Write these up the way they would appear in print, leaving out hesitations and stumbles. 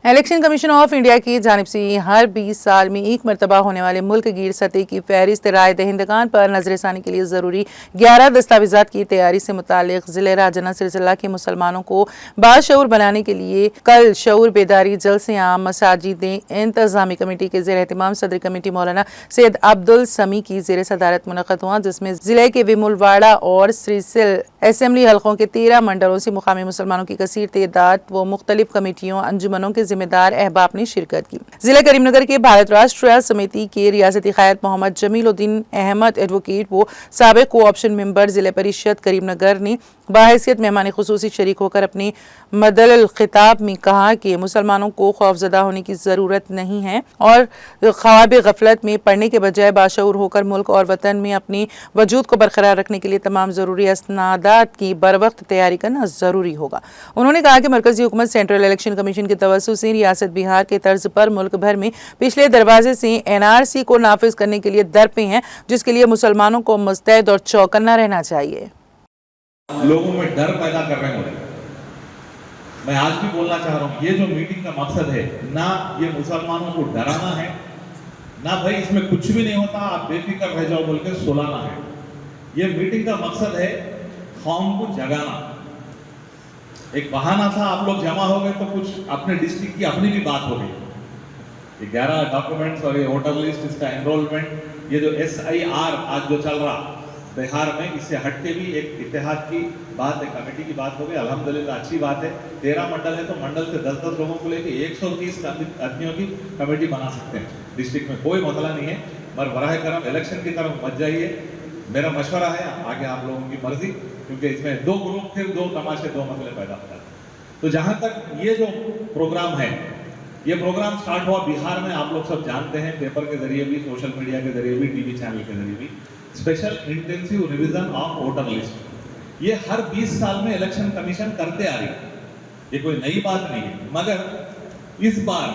Election commission of India की जानिब से हर 20 साल में एक मरतबा होने वाले मुल्क गिर सतह की फहरिस्त राय दहिंदगान पर नजरसानी के लिए ज़रूरी 11 दस्तावेज़ात की तैयारी से मुतालिक ज़िले राजना सिलसिला के मुसलमानों को बाशऊर बनाने के लिए कल शऊर बेदारी जलसे आम मसाजिदें इंतजामी कमेटी के ज़ेर एहतमाम सदर कमेटी मौलाना सैयद अब्दुल समी की ज़ेर सदारत मुनक़्क़द हुआ, जिसमें ज़िले के विमुलवाड़ा और श्रीसिल असेंबली हल्कों के 13 मंडलों से मुकामी मुसलमानों की कसीर तादाद व मुख्तलिफ कमेटियों अंजुमनों के जिम्मेदार अहबाब ने शिरकत की। जिला करीमनगर के भारत राष्ट्र समिति के रियासती क़यादत मोहम्मद जमीलुद्दीन अहमद एडवोकेट व साबिक़ को-ऑप्शन मेंबर जिला परिषद करीमनगर ने बाहैसियत मेहमान खुसूसी शरीक होकर अपने मदल खिताब में कहा कि मुसलमानों को खौफजदा होने की ज़रूरत नहीं है और ख्वाब गफलत में पड़ने के बजाय बाशऊर होकर मुल्क और वतन में अपने वजूद को बरकरार रखने के लिए तमाम ज़रूरी असनादात की बर वक्त तैयारी करना ज़रूरी होगा। उन्होंने कहा कि मरकज़ी हुकूमत सेंट्रल इलेक्शन कमीशन की तवज्जो से रियासत बिहार के तर्ज पर मुल्क भर में पिछले दरवाजे से NRC को नाफिज करने के लिए दर पे हैं, जिसके लिए मुसलमानों को मुस्तैद और चौकन्ना रहना चाहिए। लोगों में डर पैदा कर रहे हैं। मैं आज भी बोलना चाह रहा हूँ, ये जो मीटिंग का मकसद है ना, ये मुसलमानों को डराना है ना, भाई इसमें कुछ भी नहीं होता आप बेफिक्र रह जाओ बोल के सुलाना है। ये मीटिंग का मकसद है कौम को जगाना। एक बहाना था, आप लोग जमा हो गए तो कुछ अपने डिस्ट्रिक्ट की अपनी भी बात हो गई। 11 डॉक्यूमेंट्स और ये वोटर लिस्ट, इसका एनरोलमेंट, ये जो SIR आज जो चल रहा बिहार में, इससे हटके भी एक इत्तेहाद की बात है, कमेटी की बात हो गई। अल्हम्दुलिल्लाह अच्छी बात है। 13 मंडल है तो मंडल से 10-10 लोगों को लेके 130 आदमियों की कमेटी बना सकते हैं। डिस्ट्रिक्ट में कोई मसला नहीं है, मगर बराह करम इलेक्शन की तरफ मत जाइए। मेरा मशवरा है, आगे आप लोगों की मर्जी, क्योंकि इसमें 2 ग्रुप फिर 2 तमाशे 2 मसले पैदा होता है। तो जहां तक ये जो प्रोग्राम है, ये प्रोग्राम स्टार्ट हुआ बिहार में, आप लोग सब जानते हैं, पेपर के जरिए भी, सोशल मीडिया के जरिए भी, टीवी चैनल के जरिए भी। Special intensive revision of voter list, ये हर 20 साल में इलेक्शन कमीशन करते आ रही है, ये कोई नई बात नहीं है। मगर इस बार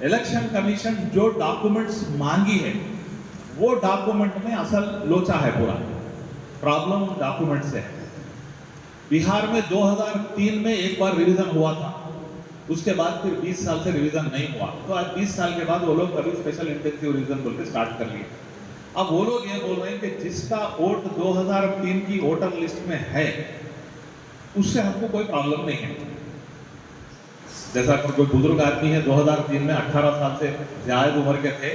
इलेक्शन कमीशन जो डॉक्यूमेंट्स मांगी है, वो डॉक्यूमेंट में असल लोचा है। पूरा प्रॉब्लम डॉक्यूमेंट से है। बिहार में 2003 में एक बार रिवीजन हुआ था, उसके बाद फिर 20 साल से रिवीजन नहीं हुआ। तो आज 20 साल के बाद वो लोग कभी स्पेशल इंटेंसिव रिवीजन बोल के स्टार्ट कर लिए। अब वो लोग ये बोल रहे हैं कि जिसका वोट 2003 की वोटर लिस्ट में है, उससे हमको कोई प्रॉब्लम नहीं है। जैसा कोई बुजुर्ग आदमी है, 2003 में 18 साल से ज्यादा उम्र के थे,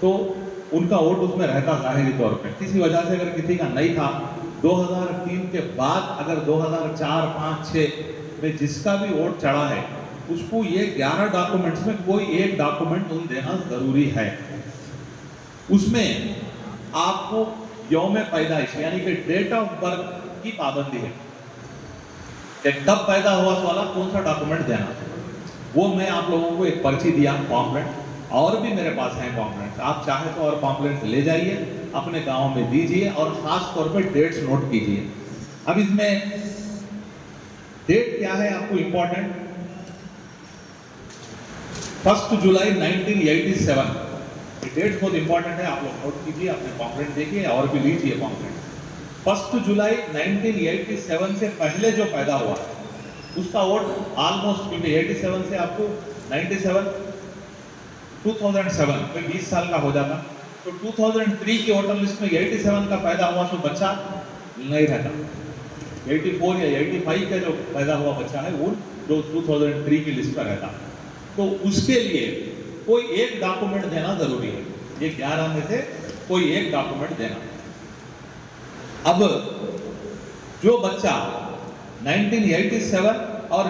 तो उनका वोट उसमें रहता जाहिरी तौर पे। किसी वजह से अगर किसी का नहीं था, 2003 के बाद अगर 2004, 5, 6 में जिसका भी वोट चढ़ा है, उसको ये 11 डॉक्यूमेंट्स में कोई एक डॉक्यूमेंट उन देना जरूरी है। उसमें आपको यौम पैदाइश यानी कि डेट ऑफ बर्थ की पाबंदी है कि कब पैदा हुआ वाला कौन सा डॉक्यूमेंट देना। वो मैं आप लोगों को एक पर्ची दिया, पॉम्पलेट, और भी मेरे पास हैं पॉम्पलेट्स। आप चाहे तो और पॉम्पलेट्स ले जाइए, अपने गांव में दीजिए और खास तौर पे डेट्स नोट कीजिए। अब इसमें डेट क्या है आपको इंपॉर्टेंट, 1 जुलाई 1987, डेट बहुत इंपॉर्टेंट है, आप लोग नोट कीजिए, अपने पॉम्पलेट देखिए और भी लीजिए पॉम्पलेट। 1 जुलाई 1987 से पहले जो पैदा हुआ उसका वोट ऑलमोस्ट, क्योंकि 87 से आपको 97, 2007 में 20 साल का हो जाता, तो 2003 की वोटर लिस्ट में 87 का पैदा हुआ तो बच्चा नहीं रहता। 84 या 85 का जो पैदा हुआ बच्चा है वो जो 2003 की लिस्ट पर रहता। तो उसके लिए कोई एक डॉक्यूमेंट देना जरूरी है, ये 11 में से कोई एक डॉक्यूमेंट देना। अब जो बच्चा 1987 और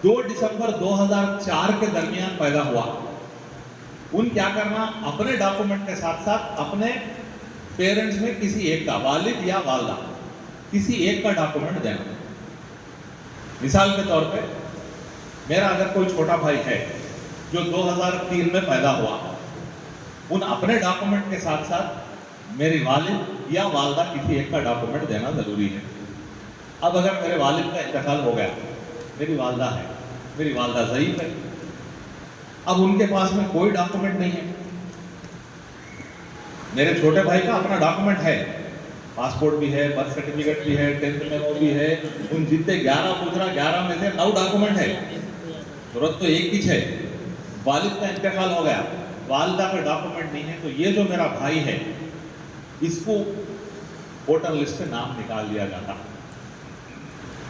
2 दिसंबर 2004 के दरमियान पैदा हुआ, उन क्या करना, अपने डॉक्यूमेंट के साथ साथ अपने पेरेंट्स में किसी एक का, वालिद या वालदा, किसी एक का डॉक्यूमेंट देना। मिसाल के तौर पे मेरा अगर कोई छोटा भाई है जो 2003 में पैदा हुआ, उन अपने डॉक्यूमेंट के साथ साथ मेरी वालिद या वालदा किसी एक का डॉक्यूमेंट देना जरूरी है। अब अगर मेरे वालिद का इंतकाल हो गया, मेरी वालदा है, मेरी वालदा ज़ईफ है, अब उनके पास में कोई डॉक्यूमेंट नहीं है। मेरे छोटे भाई का अपना डॉक्यूमेंट है, पासपोर्ट भी है, बर्थ सर्टिफिकेट भी है, 10th मेमो भी है, उन जितने 11 पूछ रहा, 11 में से 9 डॉक्यूमेंट है। जरूरत तो एक ही है, वालिद का इंतकाल हो गया, वालिदा का डॉक्यूमेंट नहीं है, तो ये जो मेरा भाई है इसको वोटर लिस्ट से नाम निकाल दिया जाता।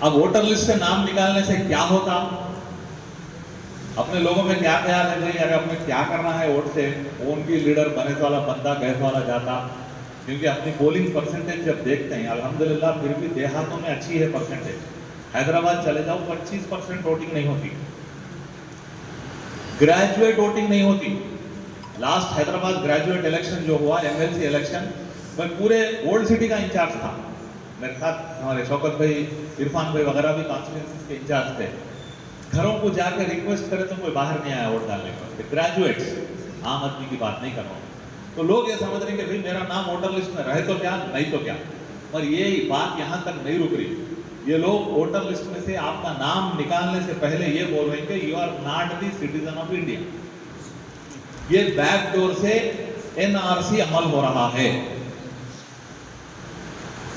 अब वोटर लिस्ट से नाम निकालने से क्या होता, अपने लोगों में क्या ख्याल है भाई, अरे अपने क्या करना है वोट से, वो उनकी लीडर बने वाला बंदा गैस वाला जाता। क्योंकि अपनी पोलिंग परसेंटेज जब देखते हैं अल्हम्दुलिल्लाह फिर भी देहातों में अच्छी है परसेंटेज। हैदराबाद चले जाओ 25% वोटिंग नहीं होती, ग्रेजुएट वोटिंग नहीं होती। लास्ट हैदराबाद ग्रेजुएट इलेक्शन जो हुआ एमएलसी इलेक्शन, मैं पूरे ओल्ड सिटी का इंचार्ज था, मेरे साथ हमारे शौकत भाई, इरफान भाई वगैरह भी कॉन्स्टिट्यूंसी के इंचार्ज थे। घरों को जाकर रिक्वेस्ट करे तो कोई बाहर नहीं आया वोट डालने पर, ग्रेजुएट्स, आम आदमी की बात नहीं कर रहा हूँ। तो लोग ये समझ रहे हैं कि भाई मेरा नाम वोटर लिस्ट में रहे तो क्या, नहीं तो क्या। और ये बात यहाँ तक नहीं रुक रही, ये लोग वोटर लिस्ट में से आपका नाम निकालने से पहले ये बोल रहे हैं कि you are not the citizen of India. ये बैकडोर से एनआरसी अमल हो रहा है।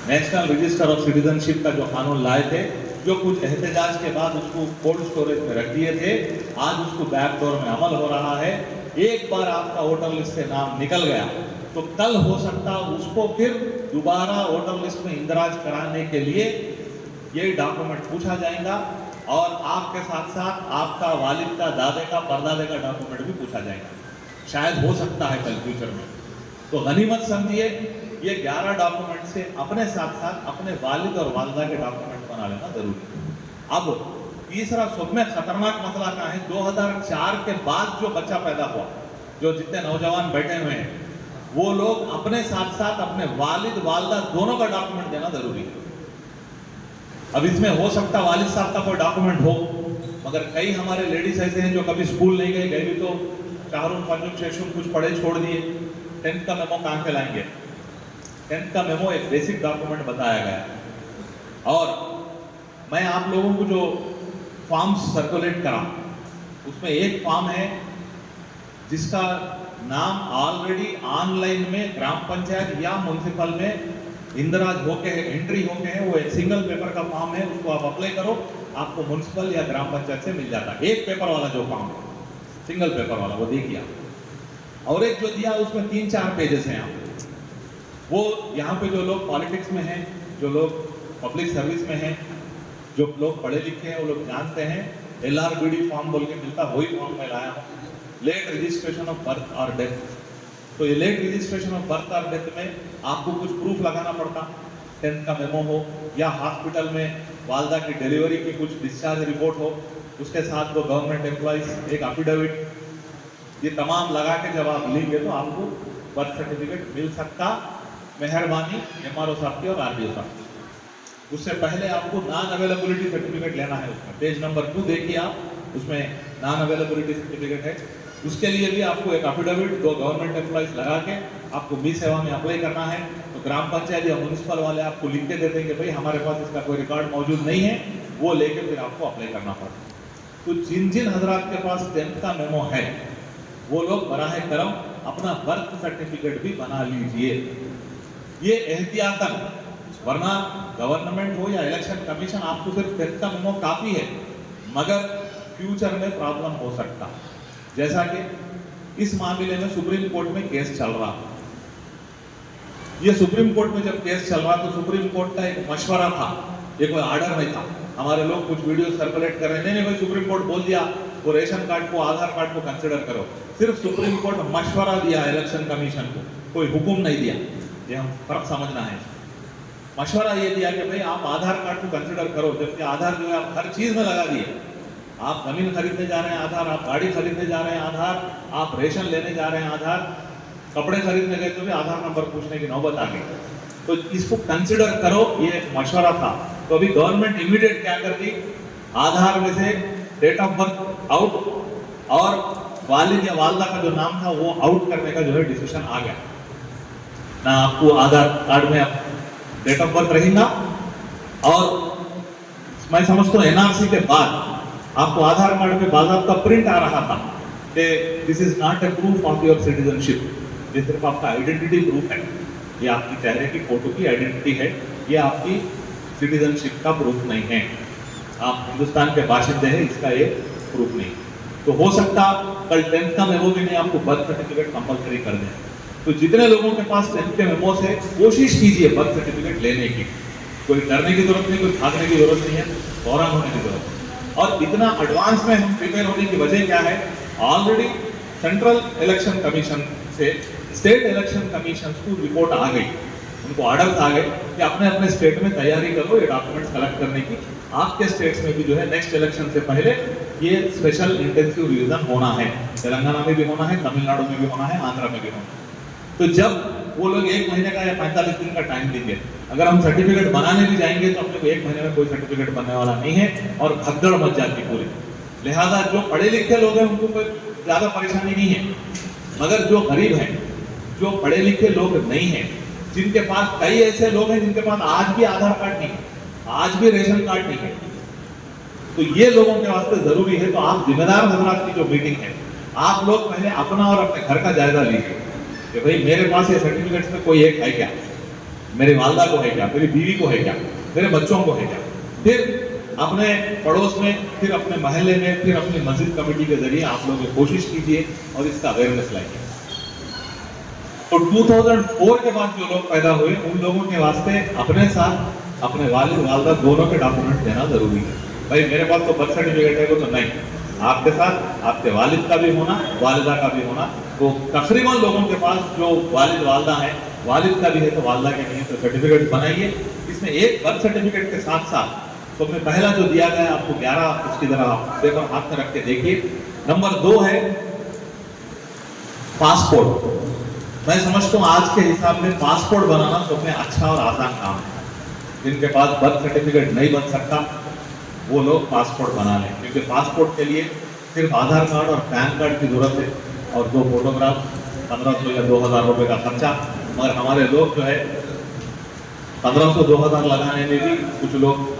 नेशनल रजिस्टर ऑफ सिटीजनशिप का जो कानून लाए थे, जो कुछ एहतजाज के बाद उसको कोल्ड स्टोरेज में रख दिए थे, आज उसको बैकडोर में अमल हो रहा है। एक बार आपका वोटर लिस्ट से नाम निकल गया तो कल हो सकता उसको फिर दोबारा वोटर लिस्ट में इंदराज कराने के लिए ये डॉक्यूमेंट पूछा जाएगा, और आपके साथ साथ आपका वालिद का, दादे का, परदादे का डॉक्यूमेंट भी पूछा जाएगा। शायद हो सकता है कल फ्यूचर में। तो गनीमत समझिए, ये 11 डॉक्यूमेंट से अपने साथ साथ अपने वालिद और वालिदा के डॉक्यूमेंट बना लेना जरूरी है। अब तीसरा सब में खतरनाक मसला क्या है, 2004 के बाद जो बच्चा पैदा हुआ, जो जितने नौजवान बैठे हुए हैं, वो लोग अपने साथ साथ अपने वालिद वालिदा दोनों का डॉक्यूमेंट देना जरूरी है। अब इसमें हो सकता वालिद साहब का कोई डॉक्यूमेंट हो, मगर कई हमारे लेडीज ऐसे हैं जो कभी स्कूल नहीं गए, गए भी तो चारून पंजुम शेषुम कुछ पढ़े छोड़ दिए। 10th का मेमो कहाँ पे लाएंगे? 10th का मेमो एक बेसिक डॉक्यूमेंट बताया गया। और मैं आप लोगों को जो फॉर्म्स सर्कुलेट करा, उसमें एक फॉर्म है जिसका नाम ऑलरेडी ऑनलाइन में ग्राम पंचायत या म्युनिसिपल में इंदराज होके है, एंट्री होके है। वो एक सिंगल पेपर का फॉर्म है, उसको आप अप्लाई करो, आपको म्युनिसिपल या ग्राम पंचायत से मिल जाता है। एक पेपर वाला जो फॉर्म है, सिंगल पेपर वाला, वो देखिए आप। और एक जो दिया उसमें 3-4 पेजेस हैं। आप वो यहाँ पे जो लोग पॉलिटिक्स में हैं, जो लोग पब्लिक सर्विस में हैं, जो लोग पढ़े लिखे हैं, वो लोग जानते हैं LRBD फॉर्म बोल के मिलता, वही फॉर्म मैं लाया हूँ, लेट रजिस्ट्रेशन ऑफ बर्थ और डेथ। तो ये लेट रजिस्ट्रेशन ऑफ बर्थ और डेथ में आपको कुछ प्रूफ लगाना पड़ता, 10th का मेमो हो, या हॉस्पिटल में वालदा की डिलीवरी की कुछ डिस्चार्ज रिपोर्ट हो, उसके साथ वो गवर्नमेंट एम्प्लॉइज एक एफिडेविट, ये तमाम लगा के जब आप लेंगे तो आपको बर्थ सर्टिफिकेट मिल सकता। मेहरबानी MRO साहब की और RDO साहब की। उससे पहले आपको नॉन अवेलेबिलिटी सर्टिफिकेट लेना है। उसमें पेज नंबर 2 देखिए आप, उसमें नॉन अवेलेबिलिटी सर्टिफिकेट है। उसके लिए भी आपको एक एफिडेविट 2 गवर्नमेंट एम्प्लॉइज लगा के आपको मी सेवा में अप्लाई करना है। तो ग्राम पंचायत या म्युनिसिपल वाले आपको लिख के दे देंगे भाई हमारे पास इसका कोई रिकॉर्ड मौजूद नहीं है, वो लेके फिर आपको अप्लाई करना पड़ता। तो जिन जिन हजरात के पास 10th का मेमो है, वो लोग बराह करम अपना बर्थ सर्टिफिकेट भी बना लीजिए, ये एहतियातन। वरना गवर्नमेंट हो या इलेक्शन कमीशन, आपको सिर्फ 10th का मेमो काफ़ी है, मगर फ्यूचर में प्रॉब्लम हो सकता। जैसा कि इस मामले में सुप्रीम कोर्ट में केस चल रहा। ये सुप्रीम कोर्ट में जब केस चल रहा तो सुप्रीम कोर्ट का एक मशवरा था, ये कोई ऑर्डर नहीं था। हमारे लोग कुछ वीडियो सर्कुलेट कर रहे हैं, नहीं भाई सुप्रीम कोर्ट बोल दिया वो रेशन कार्ड को, आधार कार्ड को कंसिडर करो। सिर्फ सुप्रीम कोर्ट मशवरा दिया इलेक्शन कमीशन को, कोई हुक्म नहीं दिया। ये हम फर्क समझना है। मशवरा ये दिया कि भाई आप आधार कार्ड को कंसिडर करो, जबकि आधार जो है आप हर चीज में लगा दिए। आप जमीन खरीदने जा रहे हैं आधार, आप गाड़ी खरीदने जा रहे हैं आधार, आप रेशन लेने जा रहे हैं आधार, कपड़े खरीदने गए तो भी आधार नंबर पूछने की नौबत आ गई। तो इसको कंसिडर करो, ये मशवरा था। तो अभी गवर्नमेंट इमीडिएट क्या कर दी, आधार में से डेट ऑफ बर्थ आउट और वालिद या वालदा का जो नाम था वो आउट करने का जो है डिसीजन आ गया। ना आपको आधार कार्ड में डेट ऑफ बर्थ रहेगा, और मैं समझता हूँ NRC के बाद आपको आधार कार्ड पे बाज़ाब्ता प्रिंट आ रहा था कि this is not a proof of your citizenship, ये सिर्फ आपका आइडेंटिटी प्रूफ है, ये आपकी चेहरे की फोटो की आइडेंटिटी है, ये आपकी सिटीजनशिप का प्रूफ नहीं है। आप हिंदुस्तान के बाशिंदे हैं, इसका ये प्रूफ नहीं, तो हो सकता कल 10th का मेमो भी नहीं, आपको बर्थ सर्टिफिकेट कंपलसरी कर दें। तो जितने लोगों के पास 10th के मेमो से, कोशिश कीजिए बर्थ सर्टिफिकेट लेने की। कोई डरने की जरूरत नहीं, कोई भागने की जरूरत नहीं है, फौरन होने की जरूरत है। और इतना एडवांस में हम प्रिपेयर होने की वजह क्या है, ऑलरेडी सेंट्रल इलेक्शन कमीशन से स्टेट इलेक्शन कमीशन को रिपोर्ट आ गई, उनको ऑर्डर्स आ गए कि अपने अपने स्टेट में तैयारी करो ये डॉक्यूमेंट्स कलेक्ट करने की। आपके स्टेट्स में भी जो है नेक्स्ट इलेक्शन से पहले ये स्पेशल इंटेंसिव रिवीजन होना है, तेलंगाना में भी होना है, तमिलनाडु में भी होना है, आंध्र में भी होना है। तो जब वो लोग 1 महीने का या 45 दिन का टाइम देंगे, अगर हम सर्टिफिकेट बनाने भी जाएंगे तो अपने को 1 महीने में कोई सर्टिफिकेट बनने वाला नहीं है और भगदड़ मच जाती पूरी। लिहाजा जो पढ़े लिखे लोग हैं उनको कोई ज़्यादा परेशानी नहीं है, मगर जो गरीब हैं, जो पढ़े लिखे लोग नहीं हैं, जिनके पास, कई ऐसे लोग हैं जिनके पास आज भी आधार कार्ड नहीं है, आज भी रेशन कार्ड नहीं है, तो ये लोगों के वास्ते जरूरी है। तो आप जिम्मेदार हजरात की जो मीटिंग है, आप लोग पहले अपना और अपने घर का जायजा लीजिए कि भाई मेरे पास ये सर्टिफिकेट्स में कोई एक है क्या, मेरी वालदा को है क्या, मेरी बीवी को है क्या, मेरे बच्चों को है क्या। फिर अपने पड़ोस में, फिर अपने मोहल्ले में, फिर अपनी मस्जिद कमेटी के जरिए आप लोग कोशिश कीजिए और इसका अवेयरनेस लाइए। तो 2004 के बाद जो लोग पैदा हुए उन लोगों के वास्ते अपने साथ अपने वालिद वालदा दोनों के डॉक्यूमेंट देना जरूरी है। भाई मेरे पास तो बर्थ सर्टिफिकेट है, वो तो नहीं, आपके साथ आपके वालिद का भी होना, वालिदा का भी होना। तो तकरीबन लोगों के पास जो वालिद वालदा है, वालिद का भी है तो वालदा के नहीं है, तो सर्टिफिकेट बनाइए। इसमें एक बर्थ सर्टिफिकेट के साथ साथ तो मैं पहला जो दिया गया आपको 11, उसकी तरह आप पेपर हाथ में रख के देखिए। नंबर 2 है पासपोर्ट। मैं समझता हूँ आज के हिसाब में पासपोर्ट बनाना सबसे अच्छा और आसान काम है। जिनके पास बर्थ सर्टिफिकेट नहीं बन सकता वो लोग पासपोर्ट बना लें, क्योंकि पासपोर्ट के लिए सिर्फ आधार कार्ड और पैन कार्ड की जरूरत है और 2 फोटोग्राफ, 1500 या 2000 रुपये का खर्चा। मगर हमारे लोग जो है 1500-2000 लगाने में भी कुछ लोग